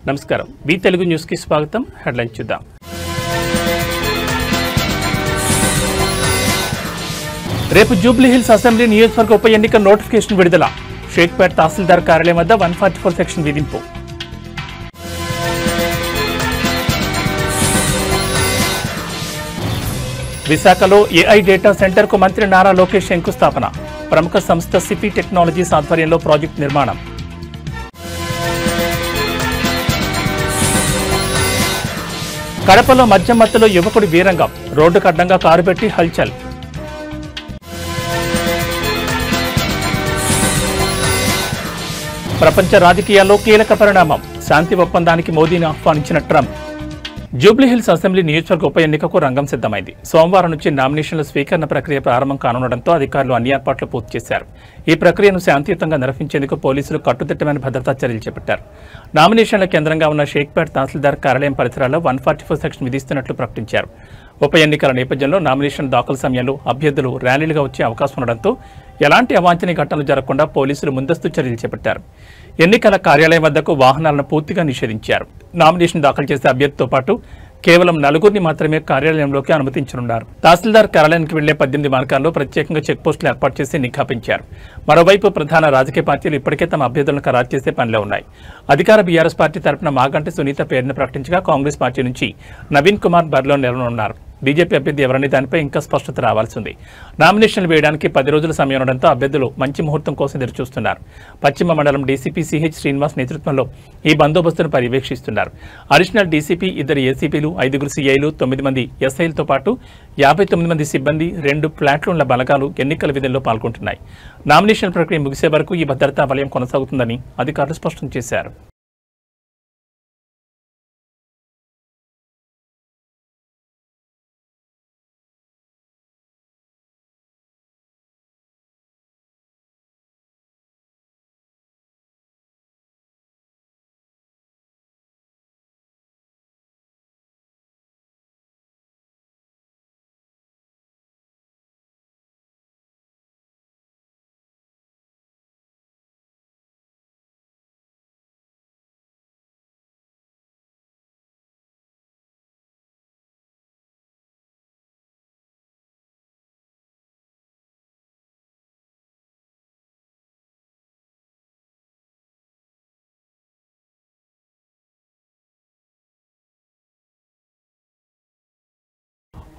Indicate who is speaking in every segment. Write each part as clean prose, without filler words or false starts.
Speaker 1: నమస్కారం వి తెలుగు న్యూస్ కి స్వాగతం. హెడ్లైన్ చూద్దాం. రేపు జూబ్లీహిల్స్ అసెంబ్లీ నియోజకవర్గ ఉప ఎన్నిక నోటిఫికేషన్ విడుదల. షేక్పేట్ తహసీల్దార్ కార్యాలయం వద్ద 144 సెక్షన్ విధింపు. విశాఖలో ఏఐ డేటా సెంటర్ కు మంత్రి నారా లోకేష్ శంకుస్థాపన. ప్రముఖ సంస్థ సిఫీ టెక్నాలజీస్ ఆధ్వర్యంలో ప్రాజెక్టు నిర్మాణం. కడపలో మద్యం మత్తులో యువకుడి వీరంగం. రోడ్డుకు అడ్డంగా కారు పెట్టి హల్చల్. ప్రపంచ రాజకీయాల్లో కీలక పరిణామం. శాంతి ఒప్పందానికి మోదీని ఆహ్వానించిన ట్రంప్. జూబ్లీహిల్స్ అసెంబ్లీ నియోజకవర్గ ఉప ఎన్నికకు రంగం సిద్ధమైంది. సోమవారం నుంచి నామినేషన్ల స్వీకరణ ప్రక్రియ ప్రారంభం కానుండటంతో అధికారులు అన్ని ఏర్పాట్లు పూర్తి చేశారు. ఈ ప్రక్రియను శాంతియుతంగా నిర్వహించేందుకు పోలీసులు కట్టుదిట్టమైన భద్రతా చర్యలు చేపట్టారు. నామినేషన్ల కేంద్రంగా ఉన్న షేక్పేట్ తహసీల్దార్ కార్యాలయం పరిసరాల్లో 144 సెక్షన్ విధిస్తున్నట్లు ప్రకటించారు. ఉప ఎన్నికల నేపథ్యంలో నామినేషన్ దాఖలు సమయంలో అభ్యర్థులు ర్యాలీలుగా వచ్చే అవకాశం ఉండడంతో ఎలాంటి అవాంఛనీయ ఘటనలు జరగకుండా పోలీసులు ముందస్తు చర్యలు చేపట్టారు. ఎన్నికల కార్యాలయం వద్దకు వాహనాలను పూర్తిగా నిషేధించారు. నామినేషన్ దాఖలు చేసే అభ్యర్థితో పాటు కేవలం 4 మాత్రమే కార్యాలయంలోకి అనుమతించనున్నారు. తహసీల్దార్ కార్యాలయానికి వెళ్లే 18 మార్గాల్లో ప్రత్యేకంగా చెక్పోస్టులు ఏర్పాటు చేసి నిఘా పెంచారు. మరోవైపు ప్రధాన రాజకీయ పార్టీలు ఇప్పటికే తమ అభ్యర్థులను ఖరారు చేసే పనిలో ఉన్నాయి. అధికార బీఆర్ఎస్ పార్టీ తరపున మాగంటి సునీత పేరును ప్రకటించగా కాంగ్రెస్ పార్టీ నుంచి నవీన్ కుమార్ బరిలో నిలవనున్నారు. బీజేపీ అభ్యర్థి ఎవరనే దానిపై ఇంకా స్పష్టత రావాల్సి ఉంది. నామినేషన్లు వేయడానికి 10 రోజుల సమయం ఉండడంతో అభ్యర్థులు మంచి ముహూర్తం కోసం ఎదురుచూస్తున్నారు. పశ్చిమ మండలం డీసీపీ సిహెచ్ శ్రీనివాస్ నేతృత్వంలో ఈ బందోబస్తును పర్యవేక్షిస్తున్నారు. అడిషనల్ డీసీపీ, 2 ఏసీపీలు, 5 సీఐలు, 9 మంది ఎస్ఐలతో పాటు 59 మంది సిబ్బంది, 2 ప్లాటూన్ల బలగాలు ఎన్నికల విధుల్లో పాల్గొంటున్నాయి. నామినేషన్ ప్రక్రియ ముగిసే వరకు ఈ భద్రతా వలయం కొనసాగుతుందని అధికారులు స్పష్టం చేశారు.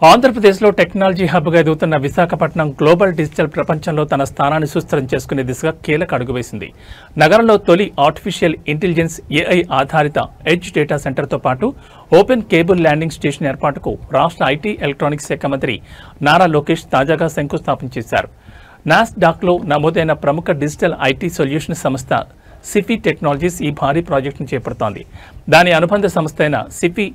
Speaker 1: ఆంధ్రప్రదేశ్లో టెక్నాలజీ హబ్గా ఎదుగుతున్న విశాఖపట్నం గ్లోబల్ డిజిటల్ ప్రపంచంలో తన స్థానాన్ని సుస్థిరం చేసుకునే దిశగా కీలక అడుగు వేసింది. నగరంలో తొలి ఆర్టిఫిషియల్ ఇంటెలిజెన్స్ ఏఐ ఆధారిత ఎడ్జ్ డేటా సెంటర్తో పాటు ఓపెన్ కేబుల్ ల్యాండింగ్ స్టేషన్ ఏర్పాటుకు రాష్ట్ర ఐటీ ఎలక్ట్రానిక్స్ శాఖ మంత్రి నారా లోకేష్ తాజాగా శంకుస్థాపన చేశారు. నాస్డాక్లో నమోదైన ప్రముఖ డిజిటల్ ఐటీ సొల్యూషన్ సంస్థ సిఫీ టెక్నాలజీస్ ఈ భారీ ప్రాజెక్టును చేపడుతోంది. దాని అనుబంధ సంస్థ అయిన సిఫీ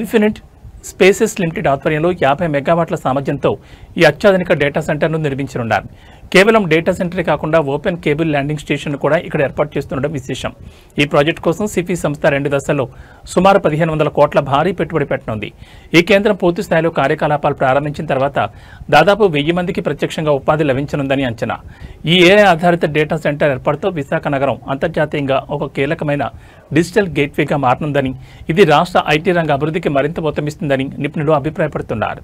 Speaker 1: ఇన్ఫినిట్ స్పేసెస్ లిమిటెడ్ ఆధ్వర్యంలో 50 మెగావాట్ల సామర్థ్యంతో ఈ అత్యాధునిక డేటా సెంటర్ను నిర్మించనున్నారు. కేవలం డేటా సెంటరే కాకుండా ఓపెన్ కేబుల్ ల్యాండింగ్ స్టేషన్ కూడా ఇక్కడ ఏర్పాటు చేస్తుండడం విశేషం. ఈ ప్రాజెక్టు కోసం సిఫీ సంస్థ 2 దశల్లో సుమారు 1500 కోట్ల భారీ పెట్టుబడి పెట్టనుంది. ఈ కేంద్రం పూర్తి స్థాయిలో కార్యకలాపాలు ప్రారంభించిన తర్వాత దాదాపు 1000 మందికి ప్రత్యక్షంగా ఉపాధి లభించనుందని అంచనా. ఈ ఏఐ ఆధారిత డేటా సెంటర్ ఏర్పాటుతో విశాఖ నగరం అంతర్జాతీయంగా ఒక కీలకమైన డిజిటల్ గేట్వేగా మారనుందని, ఇది రాష్ట్ర ఐటీ రంగ అభివృద్ధికి మరింత ఊతమిస్తుందని నిపుణులు అభిప్రాయపడుతున్నారు.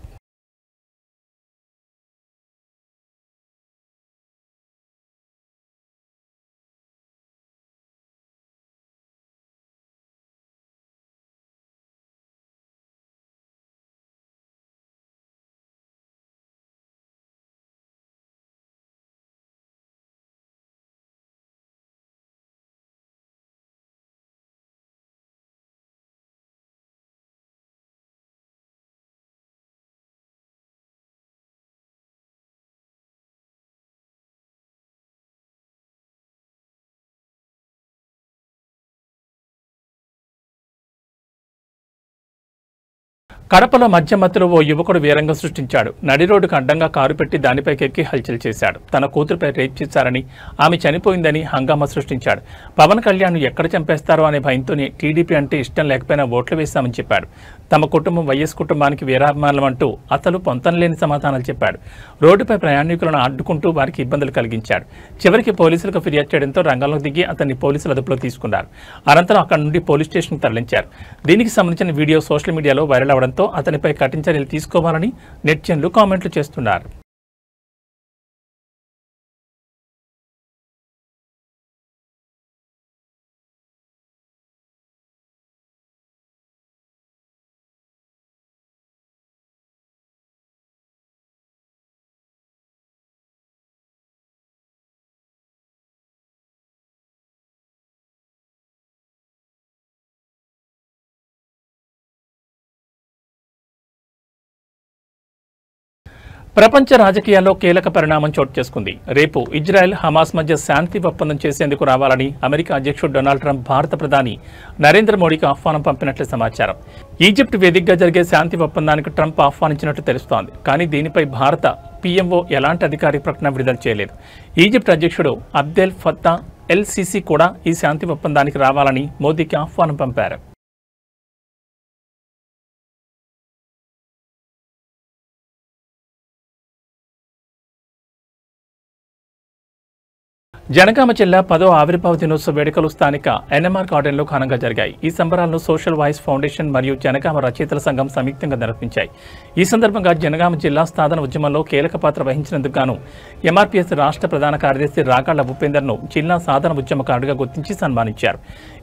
Speaker 1: కడపలో మద్యం మత్తులో ఓ యువకుడు వీరంగం సృష్టించాడు. నడి రోడ్డుకు అడ్డంగా కారు పెట్టి దానిపైకి ఎక్కి హల్చల్ చేశాడు. తన కూతురుపై రేప్ చేశారని, ఆమె చనిపోయిందని హంగామా సృష్టించాడు. పవన్ కళ్యాణ్ ఎక్కడ చంపేస్తారో అనే భయంతోనే టీడీపీ అంటే ఇష్టం లేకపోయినా ఓట్లు వేశామని చెప్పాడు. తమ కుటుంబం వైఎస్ కుటుంబానికి వీరాభిమానులు అంటూ అతను పొంతనలేని సమాధానాలు చెప్పాడు. రోడ్డుపై ప్రయాణికులను అడ్డుకుంటూ వారికి ఇబ్బందులు కలిగించాడు. చివరికి పోలీసులకు ఫిర్యాదు చేయడంతో రంగంలోకి దిగి అతన్ని పోలీసులు అదుపులో తీసుకున్నారు. అనంతరం అక్కడి నుండి పోలీస్ స్టేషన్కు తరలించారు. దీనికి సంబంధించిన వీడియో సోషల్ మీడియాలో వైరల్ అవడంతో అతనిపై కఠిన చర్యలు తీసుకోవాలని నెటిజన్లు కామెంట్లు చేస్తున్నారు. ప్రపంచ రాజకీయాల్లో కీలక పరిణామం చోటు చేసుకుంది. రేపు ఇజ్రాయెల్ హమాస్ మధ్య శాంతి ఒప్పందం చేసేందుకు రావాలని అమెరికా అధ్యక్షుడు డొనాల్డ్ ట్రంప్ భారత ప్రధాని నరేంద్ర మోడీకి ఆహ్వానం పంపినట్లు సమాచారం. ఈజిప్ట్ వేదికగా జరిగే శాంతి ఒప్పందానికి ట్రంప్ ఆహ్వానించినట్లు తెలుస్తోంది. కానీ దీనిపై భారత పీఎంఓ ఎలాంటి అధికారిక ప్రకటన విడుదల చేయలేదు. ఈజిప్ట్ అధ్యక్షుడు అబ్దెల్ ఫత్తా ఎల్ సిసి కూడా ఈ శాంతి ఒప్పందానికి రావాలని మోదీకి ఆహ్వానం పంపారు. జనగామ జిల్లా 10వ ఆవిర్భావ దినోత్సవ వేడుకలు స్థానిక ఎన్ఎంఆర్ గార్డెన్లో ఘనంగా జరిగాయి. ఈ సంబరాలను సోషల్ వాయిస్ ఫౌండేషన్ మరియు జనగామ రచయితల సంఘం సంయుక్తంగా నిర్వహించాయి. ఈ సందర్భంగా జనగామ జిల్లా సాధన ఉద్యమంలో కీలక పాత్ర వహించినందుకు గాను ఎంఆర్పీఎస్ రాష్ట్ర ప్రధాన కార్యదర్శి రాగాళ్ల భూపేందర్ను జిల్లా సాధన ఉద్యమకారుడిగా గుర్తించి సన్మానించారు.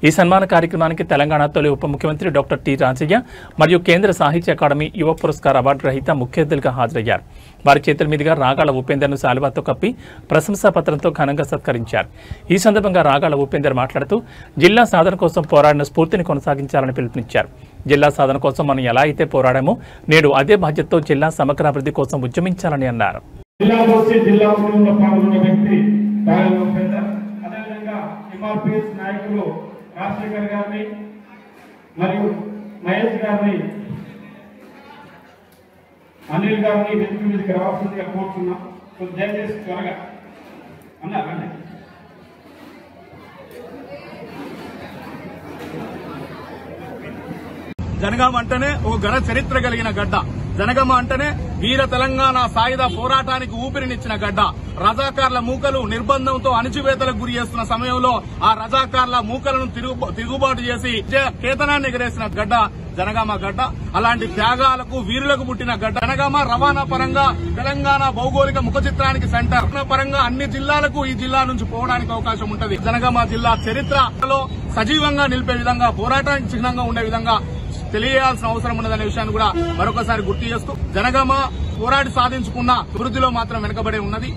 Speaker 1: ఈ సన్మాన కార్యక్రమానికి తెలంగాణ తొలి ఉప ముఖ్యమంత్రి డాక్టర్ టి రాజయ్య మరియు కేంద్ర సాహిత్య అకాడమీ యువ పురస్కార్ అవార్డు గ్రహీత ముఖ్య అతిథులుగా హాజరయ్యారు. వారి చేతుల మీదుగా రాగాళ్ల భూపేందర్ను శాలువాతో కప్పి ప్రశంసా పత్రంతో ఘనంగా సత్కరించారు. ఈ సందర్భంగా రాగాళ్ల భూపేందర్ మాట్లాడుతూ జిల్లా సాధన కోసం పోరాడిన స్ఫూర్తిని కొనసాగించాలని పిలుపునిచ్చారు. జిల్లా సాధన కోసం మనం ఎలా అయితే పోరాడామో నేడు అదే బాధ్యతతో జిల్లా సమగ్రాభివృద్ధి కోసం ఉద్యమించాలని అన్నారు.
Speaker 2: అనిల్ గారిని వెనుక మీదకి రావాల్సిందిగా కోరుతున్నాం. దయచేసి త్వరగా అన్నారండి.
Speaker 3: జనగామ అంటేనే ఓ ఘన చరిత్ర కలిగిన గడ్డ. జనగామ అంటేనే వీర తెలంగాణ సాయుధ పోరాటానికి ఊపిరినిచ్చిన గడ్డ. రజాకార్ల మూకలు నిర్బంధంతో అణిచివేతలకు గురి చేస్తున్న సమయంలో ఆ రజాకార్ల మూకలను తిరుగుబాటు చేసి కేతనాన్ని ఎగరేసిన గడ్డ జనగామ గడ్డ. అలాంటి త్యాగాలకు వీరులకు పుట్టిన గడ్డ జనగామ. రవాణా పరంగా తెలంగాణ భౌగోళిక ముఖ చిత్రానికి సెంటర్. పరంగా అన్ని జిల్లాలకు ఈ జిల్లా నుంచి పోవడానికి అవకాశం ఉంటుంది. జనగామ జిల్లా చరిత్రలో సజీవంగా నిలిపే విధంగా, పోరాటానికి చిహ్నంగా ఉండే విధంగా తెలియాల్సిన అవసరం ఉన్నదనే విషయాన్ని కూడా మరొకసారి గుర్తు చేస్తూ, జనగామ పోరాడి సాధించుకున్న అభివృద్ధిలో మాత్రం వెనుకబడే ఉన్నది.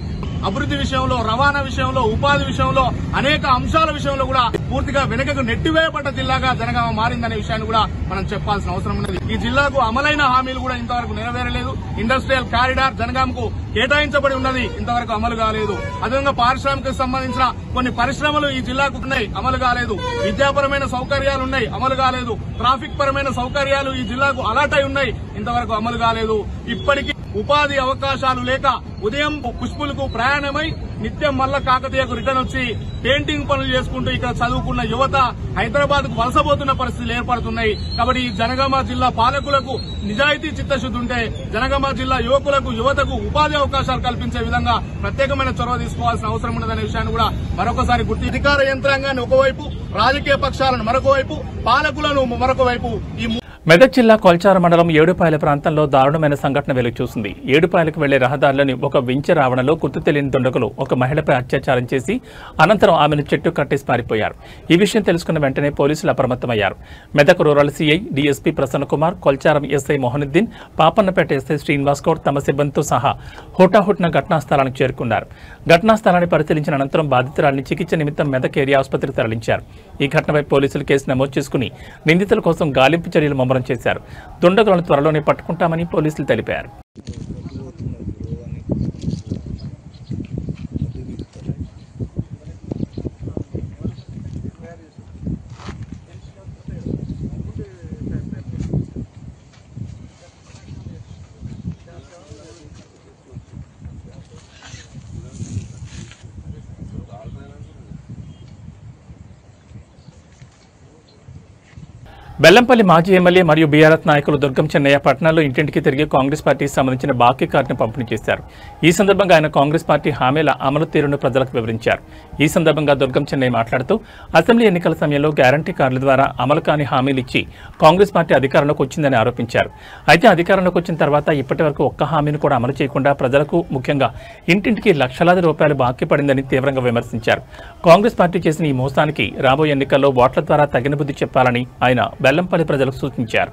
Speaker 3: అభివృద్ధి విషయంలో, రవాణా విషయంలో, ఉపాధి విషయంలో, అనేక అంశాల విషయంలో కూడా పూర్తిగా వెనుకకు నెట్టివేయబడ్డ జిల్లాగా జనగామ మారిందనే విషయాన్ని కూడా మనం చెప్పాల్సిన అవసరం ఉన్నది. ఈ జిల్లాకు అమలైన హామీలు కూడా ఇంతవరకు నెరవేరలేదు. ఇండస్ట్రియల్ కారిడార్ జనగామకు కేటాయించబడి ఉన్నది, ఇంతవరకు అమలు కాలేదు. అదేవిధంగా పారిశ్రామికకు సంబంధించిన కొన్ని పరిశ్రమలు ఈ జిల్లాకు ఉన్నాయి, అమలు కాలేదు. విద్యాపరమైన సౌకర్యాలు ఉన్నాయి, అమలు కాలేదు. ట్రాఫిక్ పరమైన సౌకర్యాలు ఈ జిల్లాకు అలాట్ అయి ఉన్నాయి, ఇంతవరకు అమలు కాలేదు. ఇప్పటికీ ఉపాధి అవకాశాలు లేక ఉదయం పుష్పులకు ప్రయాణమై నిత్యం మల్ల కాకతీయకు రిటర్న్ వచ్చి పెయింటింగ్ పనులు చేసుకుంటూ ఇక్కడ చదువుకున్న యువత హైదరాబాద్ కు వలసపోతున్న పరిస్థితులు ఏర్పడుతున్నాయి. కాబట్టి ఈ జనగామ జిల్లా పాలకులకు నిజాయితీ చిత్తశుద్ధి ఉంటే జనగామ జిల్లా యువకులకు, యువతకు ఉపాధి అవకాశాలు కల్పించే విధంగా ప్రత్యేకమైన చొరవ తీసుకోవాల్సిన అవసరం ఉన్నదనే విషయాన్ని కూడా మరొకసారి గుర్తు. అధికార యంత్రాంగాన్ని ఒకవైపు, రాజకీయ పక్షాలను మరొక వైపు, పాలకులను మరొక వైపు ఈ
Speaker 1: మెదక్ జిల్లా కొల్చార మండలం ఏడుపాయల ప్రాంతంలో దారుణమైన సంఘటన వెలుగుచూసింది. ఏడుపాయలకు వెళ్లే రహదారిలోని ఒక వించె రావణలో గుర్తు తెలియని దుండగులు ఒక మహిళపై అత్యాచారం చేసి అనంతరం ఆమెను చెట్టు కట్టేసి పారిపోయారు. ఈ విషయం తెలుసుకున్న వెంటనే పోలీసులు అప్రమత్తమయ్యారు. Medak rural CI DSP Prasanna Kumar, Kolcharam SI Mohanuddin, Papannapet SI Srinivas Goud తమ సిబ్బందితో సహా హుటాహుటిన ఘటనా స్థలానికి చేరుకున్నారు. ఘటనా స్థలాన్ని పరిశీలించిన అనంతరం బాధితురాలిని చికిత్స నిమిత్తం మెదక్ ఏరియా ఆసుపత్రికి తరలించారు. ఈ ఘటనపై పోలీసులు కేసు నమోదు చేసుకుని నిందితుల కోసం గాలింపు చర్యలు ముమ్మరం చేశారు. దుండగులను త్వరలోనే పట్టుకుంటామని పోలీసులు తెలిపారు. బెల్లంపల్లి మాజీ ఎమ్మెల్యే మరియు బీఆర్ఎస్ నాయకులు దుర్గం చెన్నయ్య పట్టణంలో ఇంటింటికి తిరిగి కాంగ్రెస్ పార్టీకి సంబంధించిన బాకీ కార్డును పంపిణీ చేశారు. ఈ సందర్భంగా ఆయన కాంగ్రెస్ పార్టీ హామీల అమలు తీరును ప్రజలకు వివరించారు. ఈ సందర్భంగా దుర్గం చెన్నయ్య మాట్లాడుతూ అసెంబ్లీ ఎన్నికల సమయంలో గ్యారంటీ కార్డుల ద్వారా అమలు కాని హామీలు ఇచ్చి కాంగ్రెస్ పార్టీ అధికారంలోకి వచ్చిందని ఆరోపించారు. అయితే అధికారంలోకి వచ్చిన తర్వాత ఇప్పటి వరకు ఒక్క హామీని కూడా అమలు చేయకుండా ప్రజలకు ముఖ్యంగా ఇంటింటికి లక్షలాది రూపాయలు బాకీ పడిందని తీవ్రంగా విమర్శించారు. కాంగ్రెస్ పార్టీ చేసిన ఈ మోసానికి రాబోయే ఎన్నికల్లో ఓట్ల ద్వారా తగిన బుద్ధి చెప్పాలని ఆయన బెల్లంపల్లి ప్రజలకు సూచించారు.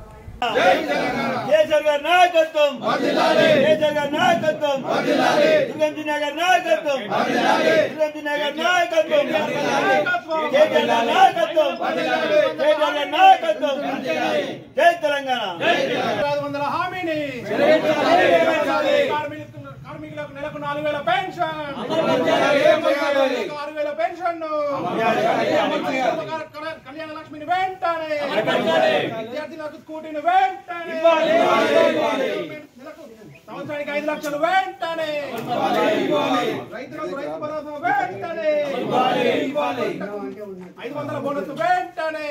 Speaker 3: కార్మికులకు నెలకు 4,000 పెన్షన్, 6,000 పెన్షన్, కళ్యాణ లక్ష్మిని వెంటనే, విద్యార్థులకు స్కూటీని వెంటనే, సంవత్సరానికి 5 లక్షలు వెంటనే, రైతులకు రైతు భరోసా వెంటనే, 500 బోనస్ వెంటనే.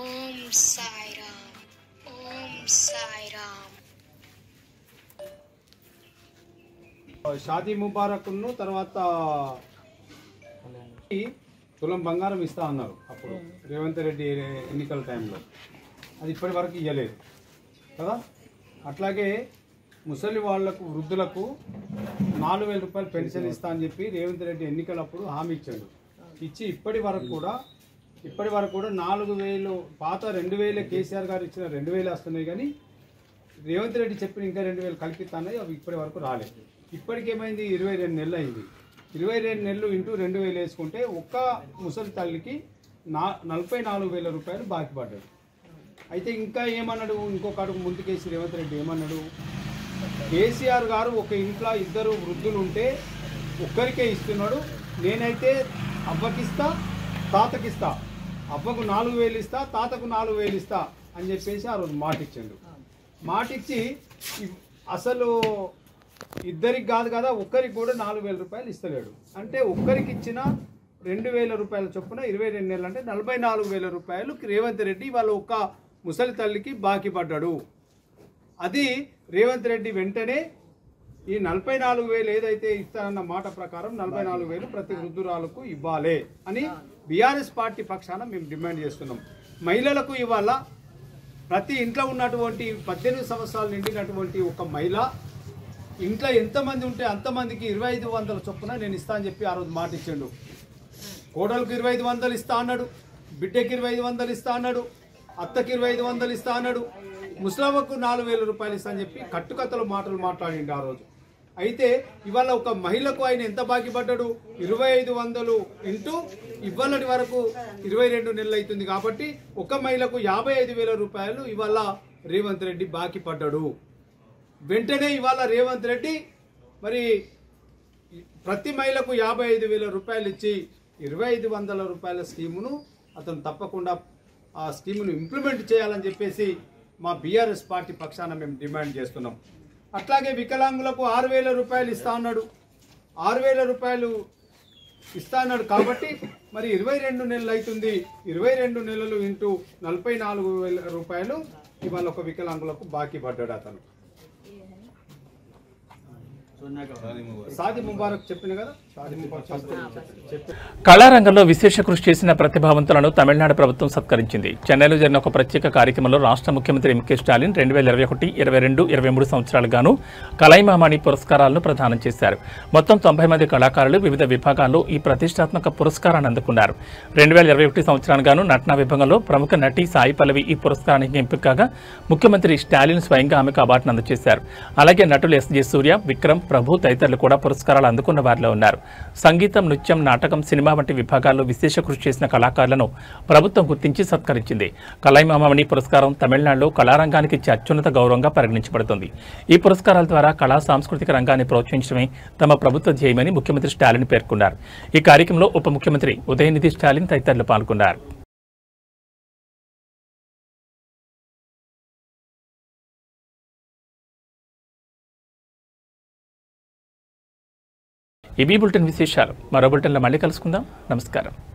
Speaker 4: ఓం సాయిరామ్, ఓం సాయిరామ్.
Speaker 5: షాదీ ముబారక్ను తర్వాత తులం బంగారం ఇస్తా అన్నారు అప్పుడు రేవంత్ రెడ్డి ఎన్నికల టైంలో. అది ఇప్పటి వరకు ఇవ్వలేదు కదా. అట్లాగే ముసలి వాళ్లకు వృద్ధులకు 4,000 రూపాయలు పెన్షన్ ఇస్తా అని చెప్పి రేవంత్ రెడ్డి ఎన్నికలప్పుడు హామీ ఇచ్చాడు. ఇచ్చి ఇప్పటి వరకు కూడా 4,000 పాత 2,000 కేసీఆర్ గారు ఇచ్చిన 2,000 వస్తున్నాయి, కానీ రేవంత్ రెడ్డి చెప్పిన ఇంకా 2,000 కల్పిస్తున్నాయి. అవి ఇప్పటి వరకు రాలేదు. ఇప్పటికేమైంది, 22 నెలలు అయింది. 22 నెలలు ఇంటూ 2,000 వేసుకుంటే ఒక్క ముసలి తల్లికి 44,000 రూపాయలు బాకీ పడ్డాడు. అయితే ఇంకా ఏమన్నాడు, ఇంకొక అడుగు ముందుకేసి రేవంత్ రెడ్డి ఏమన్నాడు, కేసీఆర్ గారు ఒక ఇంట్లో 2 వృద్ధులు ఉంటే ఒక్కరికే ఇస్తున్నాడు, నేనైతే అవ్వకిస్తా తాతకిస్తా, అవ్వకు 4,000 ఇస్తా తాతకు 4,000 ఇస్తా అని చెప్పేసి ఆ రోజు మాటిచ్చాడు. మాటిచ్చి అసలు ఇద్దరికి కాదు కదా, ఒక్కరికి కూడా 4,000 రూపాయలు ఇస్తలేడు. అంటే ఒక్కరికి ఇచ్చిన 2,000 రూపాయల చొప్పున 22 నెలలు అంటే 44,000 రూపాయలు రేవంత్ రెడ్డి వాళ్ళ ఒక్క ముసలి తల్లికి బాకీ పడ్డాడు. అది రేవంత్ రెడ్డి వెంటనే ఈ 44,000 ఏదైతే ఇస్తానన్న మాట ప్రకారం 44,000 ప్రతి వృద్ధురాలకు ఇవ్వాలి అని బీఆర్ఎస్ పార్టీ పక్షాన మేము డిమాండ్ చేస్తున్నాం. మహిళలకు ఇవాళ ప్రతి ఇంట్లో ఉన్నటువంటి 18 సంవత్సరాలు నిండినటువంటి ఒక మహిళ ఇంట్లో ఎంతమంది ఉంటే అంతమందికి 2,500 చొప్పున నేను ఇస్తా అని చెప్పి ఆ రోజు మాట ఇచ్చాడు. కోడలకు 2,500 ఇస్తా అన్నాడు, బిడ్డకి 2,500 ఇస్తా అన్నాడు, అత్తకి 2,500 ఇస్తా అన్నాడు, ముస్లామకు 4,000 రూపాయలు ఇస్తా అని చెప్పి కట్టుకథల మాటలు మాట్లాడిండు ఆ రోజు. అయితే ఇవాళ ఒక మహిళకు ఆయన ఎంత బాకీ పడ్డాడు, 2,500 ఇంటూ ఇవాళటి వరకు 22 నెలలు అవుతుంది. కాబట్టి ఒక మహిళకు 55,000 రూపాయలు ఇవాళ రేవంత్ రెడ్డి బాకీ పడ్డాడు. వెంటనే ఇవాళ రేవంత్ రెడ్డి మరి ప్రతి మహిళకు 55,000 రూపాయలు ఇచ్చి 2,500 రూపాయల స్కీమును అతను తప్పకుండా ఆ స్కీమును ఇంప్లిమెంట్ చేయాలని చెప్పేసి మా బీఆర్ఎస్ పార్టీ పక్షాన మేము డిమాండ్ చేస్తున్నాం. అట్లాగే వికలాంగులకు 6,000 రూపాయలు ఇస్తా అన్నాడు, 6,000 రూపాయలు ఇస్తా అన్నాడు. కాబట్టి మరి 22 నెలలు అవుతుంది, 22 నెలలు ఇంటూ 44,000 రూపాయలు ఇవాళ ఒక వికలాంగులకు బాకీ పడ్డాడు అతను. షాదీ ముబారక్ చెప్పిన కదా, షాదీ ముబారక్
Speaker 1: కళారంగంలో విశేష కృషి చేసిన ప్రతిభావంతులను తమిళనాడు ప్రభుత్వం సత్కరించింది. చెన్నైలో జరిగిన ఒక ప్రత్యేక కార్యక్రమంలో రాష్ట్ర ముఖ్యమంత్రి ఎంకే స్టాలిన్ 2021, 22, 23 సంవత్సరాలుగాను కలైమామణి పురస్కారాలను ప్రదానం చేశారు. మొత్తం 90 మంది కళాకారులు వివిధ విభాగాల్లో ఈ ప్రతిష్టాత్మక పురస్కారాన్ని అందుకున్నారు. 2021 సంవత్సరానికి నటన విభాగంలో ప్రముఖ నటి సాయి పల్లవి ఈ పురస్కారానికి ఎంపిక కాగా ముఖ్యమంత్రి స్టాలిన్ స్వయంగా ఆమెకు అవార్డును అందజేశారు. అలాగే నటులు ఎస్.జె. సూర్య, విక్రమ్, ప్రభు తదితరులు కూడా పురస్కారాలు అందుకున్న వారిలో ఉన్నారు. సంగీతం, నృత్యం, నాటకం, సినిమా వంటి విభాగాల్లో విశేష కృషి చేసిన కళాకారులను ప్రభుత్వం గుర్తించి సత్కరించింది. కలైమామణి పురస్కారం తమిళనాడులో కళారంగానికి ఇచ్చే అత్యున్నత గౌరవంగా పరిగణించబడుతుంది. ఈ పురస్కారాల ద్వారా కళా సాంస్కృతిక రంగాన్ని ప్రోత్సహించడమే తమ ప్రభుత్వ ధ్యేయమని ముఖ్యమంత్రి స్టాలిన్ పేర్కొన్నారు. ఈ కార్యక్రమంలో ఉప ముఖ్యమంత్రి ఉదయనిధి స్టాలిన్ తదితరులు పాల్గొన్నారు. ఈ బులెటిన్ విశేషాలు మరో బులెటిన్లో మళ్ళీ కలుసుకుందాం. నమస్కారం.